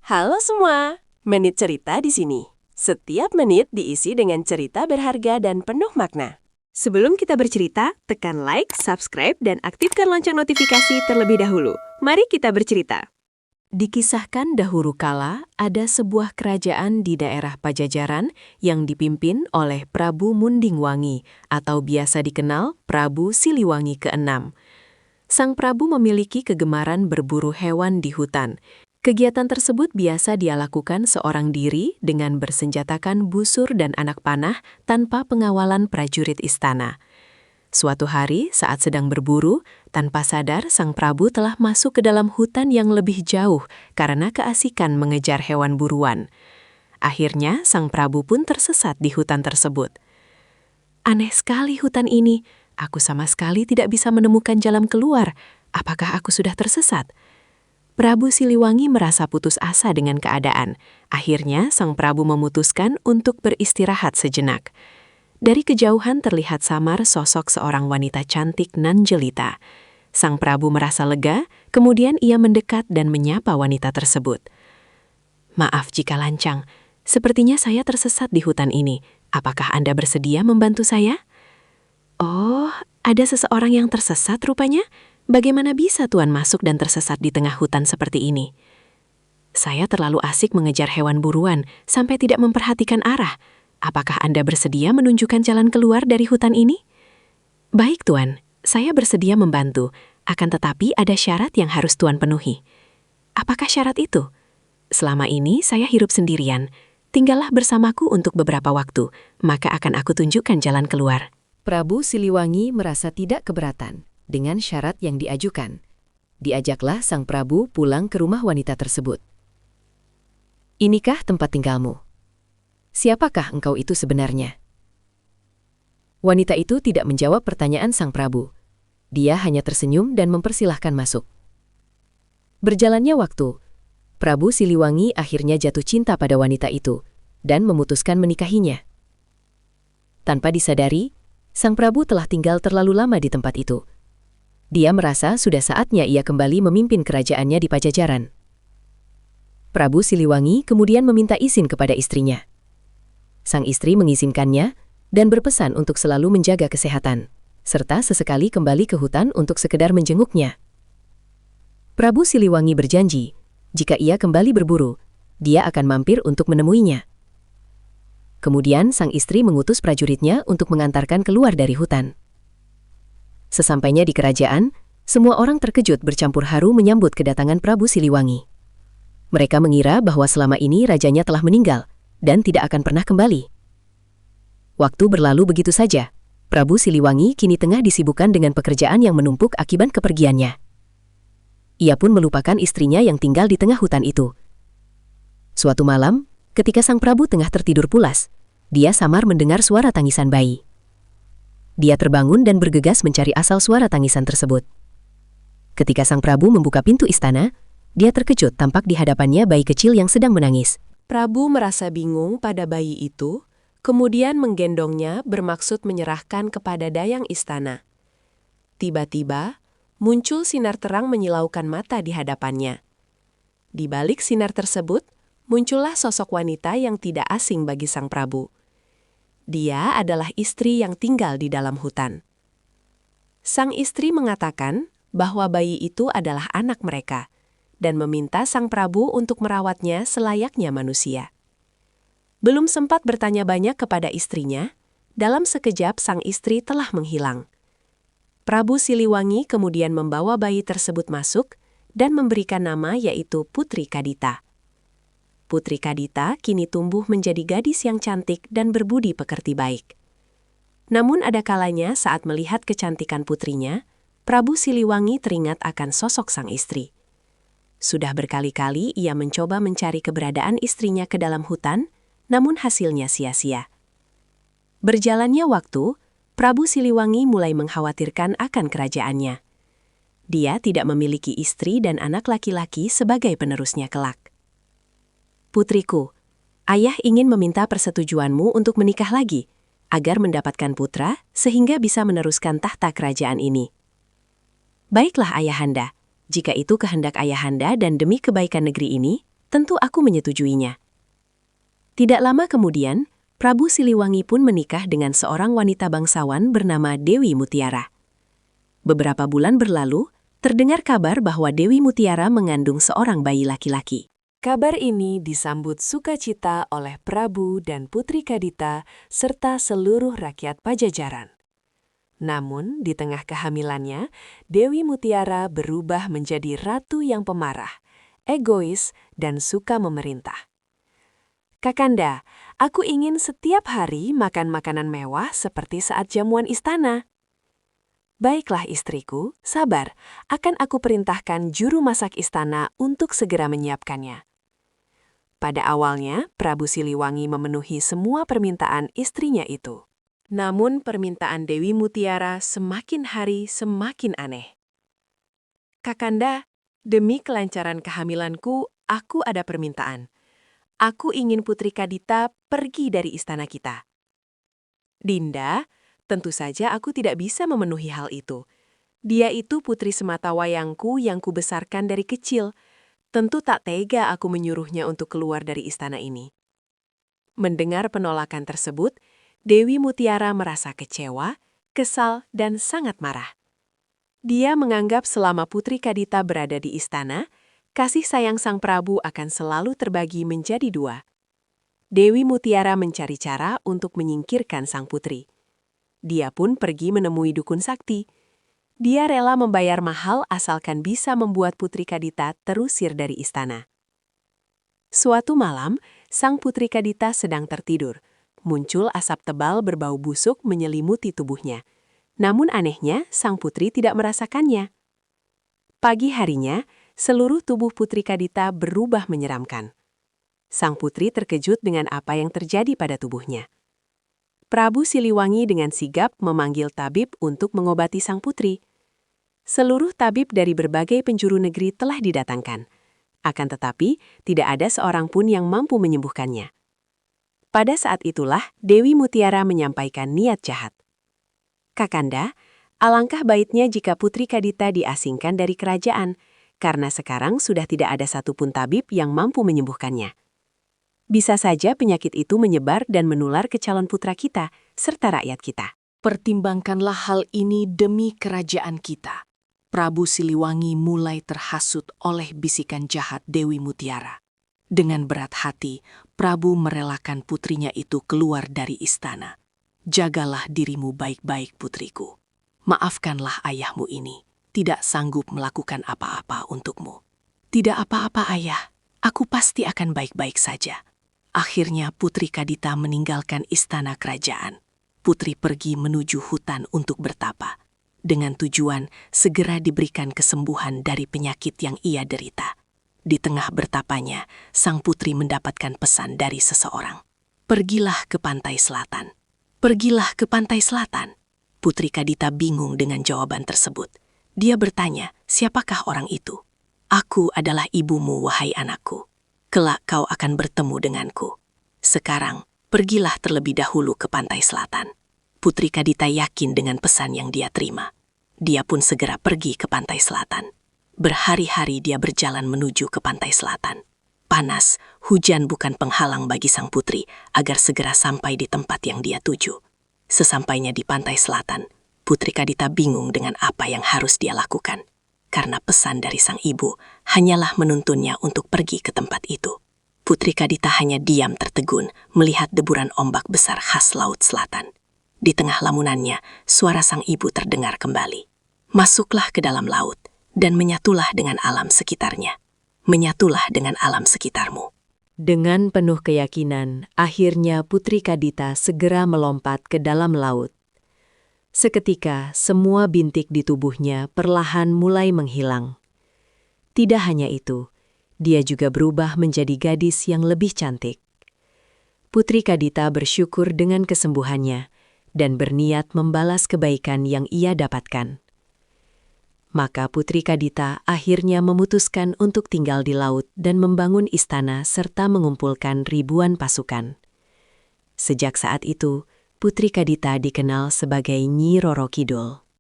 Halo semua, Menit Cerita di sini. Setiap menit diisi dengan cerita berharga dan penuh makna. Sebelum kita bercerita, tekan like, subscribe, dan aktifkan lonceng notifikasi terlebih dahulu. Mari kita bercerita. Dikisahkan dahulu kala, ada sebuah kerajaan di daerah Pajajaran yang dipimpin oleh Prabu Mundingwangi atau biasa dikenal Prabu Siliwangi ke-6. Sang Prabu memiliki kegemaran berburu hewan di hutan. Kegiatan tersebut biasa dia lakukan seorang diri dengan bersenjatakan busur dan anak panah tanpa pengawalan prajurit istana. Suatu hari saat sedang berburu, tanpa sadar sang Prabu telah masuk ke dalam hutan yang lebih jauh karena keasikan mengejar hewan buruan. Akhirnya sang Prabu pun tersesat di hutan tersebut. Aneh sekali hutan ini, aku sama sekali tidak bisa menemukan jalan keluar. Apakah aku sudah tersesat? Prabu Siliwangi merasa putus asa dengan keadaan. Akhirnya, sang Prabu memutuskan untuk beristirahat sejenak. Dari kejauhan terlihat samar sosok seorang wanita cantik nan jelita. Sang Prabu merasa lega, kemudian ia mendekat dan menyapa wanita tersebut. "Maaf jika lancang, sepertinya saya tersesat di hutan ini. Apakah Anda bersedia membantu saya?" "Oh, ada seseorang yang tersesat rupanya? Bagaimana bisa Tuan masuk dan tersesat di tengah hutan seperti ini?" "Saya terlalu asik mengejar hewan buruan sampai tidak memperhatikan arah. Apakah Anda bersedia menunjukkan jalan keluar dari hutan ini?" "Baik Tuan, saya bersedia membantu, akan tetapi ada syarat yang harus Tuan penuhi." "Apakah syarat itu?" "Selama ini saya hidup sendirian. Tinggallah bersamaku untuk beberapa waktu, maka akan aku tunjukkan jalan keluar." Prabu Siliwangi merasa tidak keberatan dengan syarat yang diajukan. Diajaklah sang Prabu pulang ke rumah wanita tersebut. "Inikah tempat tinggalmu? Siapakah engkau itu sebenarnya?" Wanita itu tidak menjawab pertanyaan sang Prabu. Dia hanya tersenyum dan mempersilahkan masuk. Berjalannya waktu, Prabu Siliwangi akhirnya jatuh cinta pada wanita itu dan memutuskan menikahinya. Tanpa disadari, sang Prabu telah tinggal terlalu lama di tempat itu. Dia merasa sudah saatnya ia kembali memimpin kerajaannya di Pajajaran. Prabu Siliwangi kemudian meminta izin kepada istrinya. Sang istri mengizinkannya dan berpesan untuk selalu menjaga kesehatan, serta sesekali kembali ke hutan untuk sekedar menjenguknya. Prabu Siliwangi berjanji, jika ia kembali berburu, dia akan mampir untuk menemuinya. Kemudian sang istri mengutus prajuritnya untuk mengantarkan keluar dari hutan. Sesampainya di kerajaan, semua orang terkejut bercampur haru menyambut kedatangan Prabu Siliwangi. Mereka mengira bahwa selama ini rajanya telah meninggal dan tidak akan pernah kembali. Waktu berlalu begitu saja. Prabu Siliwangi kini tengah disibukkan dengan pekerjaan yang menumpuk akibat kepergiannya. Ia pun melupakan istrinya yang tinggal di tengah hutan itu. Suatu malam, ketika sang Prabu tengah tertidur pulas, dia samar mendengar suara tangisan bayi. Dia terbangun dan bergegas mencari asal suara tangisan tersebut. Ketika sang Prabu membuka pintu istana, dia terkejut tampak di hadapannya bayi kecil yang sedang menangis. Prabu merasa bingung pada bayi itu, kemudian menggendongnya bermaksud menyerahkan kepada dayang istana. Tiba-tiba, muncul sinar terang menyilaukan mata di hadapannya. Di balik sinar tersebut, muncullah sosok wanita yang tidak asing bagi sang Prabu. Dia adalah istri yang tinggal di dalam hutan. Sang istri mengatakan bahwa bayi itu adalah anak mereka dan meminta sang Prabu untuk merawatnya selayaknya manusia. Belum sempat bertanya banyak kepada istrinya, dalam sekejap sang istri telah menghilang. Prabu Siliwangi kemudian membawa bayi tersebut masuk dan memberikan nama yaitu Putri Kadita. Putri Kadita kini tumbuh menjadi gadis yang cantik dan berbudi pekerti baik. Namun ada kalanya saat melihat kecantikan putrinya, Prabu Siliwangi teringat akan sosok sang istri. Sudah berkali-kali ia mencoba mencari keberadaan istrinya ke dalam hutan, namun hasilnya sia-sia. Berjalannya waktu, Prabu Siliwangi mulai mengkhawatirkan akan kerajaannya. Dia tidak memiliki istri dan anak laki-laki sebagai penerusnya kelak. "Putriku, ayah ingin meminta persetujuanmu untuk menikah lagi, agar mendapatkan putra sehingga bisa meneruskan tahta kerajaan ini." "Baiklah ayahanda, jika itu kehendak ayahanda dan demi kebaikan negeri ini, Tentu aku menyetujuinya. Tidak lama kemudian, Prabu Siliwangi pun menikah dengan seorang wanita bangsawan bernama Dewi Mutiara. Beberapa bulan berlalu, terdengar kabar bahwa Dewi Mutiara mengandung seorang bayi laki-laki. Kabar ini disambut sukacita oleh Prabu dan Putri Kadita serta seluruh rakyat Pajajaran. Namun, di tengah kehamilannya, Dewi Mutiara berubah menjadi ratu yang pemarah, egois, dan suka memerintah. Kakanda, aku ingin setiap hari makan makanan mewah seperti saat jamuan istana. Baiklah istriku, sabar, akan aku perintahkan juru masak istana untuk segera menyiapkannya. Pada awalnya, Prabu Siliwangi memenuhi semua permintaan istrinya itu. Namun permintaan Dewi Mutiara semakin hari semakin aneh. Kakanda, demi kelancaran kehamilanku, aku ada permintaan. Aku ingin Putri Kadita pergi dari istana kita. Dinda, tentu saja aku tidak bisa memenuhi hal itu. Dia itu putri sematawayangku yang kubesarkan dari kecil. Tentu tak tega aku menyuruhnya untuk keluar dari istana ini. Mendengar penolakan tersebut, Dewi Mutiara merasa kecewa, kesal, dan sangat marah. Dia menganggap selama Putri Kadita berada di istana, kasih sayang sang Prabu akan selalu terbagi menjadi dua. Dewi Mutiara mencari cara untuk menyingkirkan sang putri. Dia pun pergi menemui dukun sakti. Dia rela membayar mahal asalkan bisa membuat Putri Kadita terusir dari istana. Suatu malam, sang Putri Kadita sedang tertidur. Muncul asap tebal berbau busuk menyelimuti tubuhnya. Namun anehnya, sang putri tidak merasakannya. Pagi harinya, seluruh tubuh Putri Kadita berubah menyeramkan. Sang putri terkejut dengan apa yang terjadi pada tubuhnya. Prabu Siliwangi dengan sigap memanggil tabib untuk mengobati sang putri. Seluruh tabib dari berbagai penjuru negeri telah didatangkan. Akan tetapi, tidak ada seorang pun yang mampu menyembuhkannya. Pada saat itulah, Dewi Mutiara menyampaikan niat jahat. Kakanda, alangkah baiknya jika Putri Kadita diasingkan dari kerajaan, karena sekarang sudah tidak ada satupun tabib yang mampu menyembuhkannya. Bisa saja penyakit itu menyebar dan menular ke calon putra kita, serta rakyat kita. Pertimbangkanlah hal ini demi kerajaan kita. Prabu Siliwangi mulai terhasut oleh bisikan jahat Dewi Mutiara. Dengan berat hati, Prabu merelakan putrinya itu keluar dari istana. Jagalah dirimu baik-baik, putriku. Maafkanlah ayahmu ini, tidak sanggup melakukan apa-apa untukmu. Tidak apa-apa, ayah. Aku pasti akan baik-baik saja. Akhirnya Putri Kadita meninggalkan istana kerajaan. Putri pergi menuju hutan untuk bertapa, dengan tujuan segera diberikan kesembuhan dari penyakit yang ia derita. Di tengah bertapanya, sang putri mendapatkan pesan dari seseorang. Pergilah ke pantai selatan. Pergilah ke pantai selatan. Putri Kadita bingung dengan jawaban tersebut. Dia bertanya, siapakah orang itu? Aku adalah ibumu, wahai anakku. Kelak kau akan bertemu denganku. Sekarang, pergilah terlebih dahulu ke pantai selatan. Putri Kadita yakin dengan pesan yang dia terima. Dia pun segera pergi ke pantai selatan. Berhari-hari dia berjalan menuju ke pantai selatan. Panas, hujan bukan penghalang bagi sang putri agar segera sampai di tempat yang dia tuju. Sesampainya di pantai selatan, Putri Kadita bingung dengan apa yang harus dia lakukan. Karena pesan dari sang ibu hanyalah menuntunnya untuk pergi ke tempat itu. Putri Kadita hanya diam tertegun melihat deburan ombak besar khas laut selatan. Di tengah lamunannya, suara sang ibu terdengar kembali. Masuklah ke dalam laut dan menyatulah dengan alam sekitarnya. Menyatulah dengan alam sekitarmu. Dengan penuh keyakinan, akhirnya Putri Kadita segera melompat ke dalam laut. Seketika, semua bintik di tubuhnya perlahan mulai menghilang. Tidak hanya itu, dia juga berubah menjadi gadis yang lebih cantik. Putri Kadita bersyukur dengan kesembuhannya dan berniat membalas kebaikan yang ia dapatkan. Maka Putri Kadita akhirnya memutuskan untuk tinggal di laut dan membangun istana serta mengumpulkan ribuan pasukan. Sejak saat itu, Putri Kadita dikenal sebagai Nyi Roro Kidul.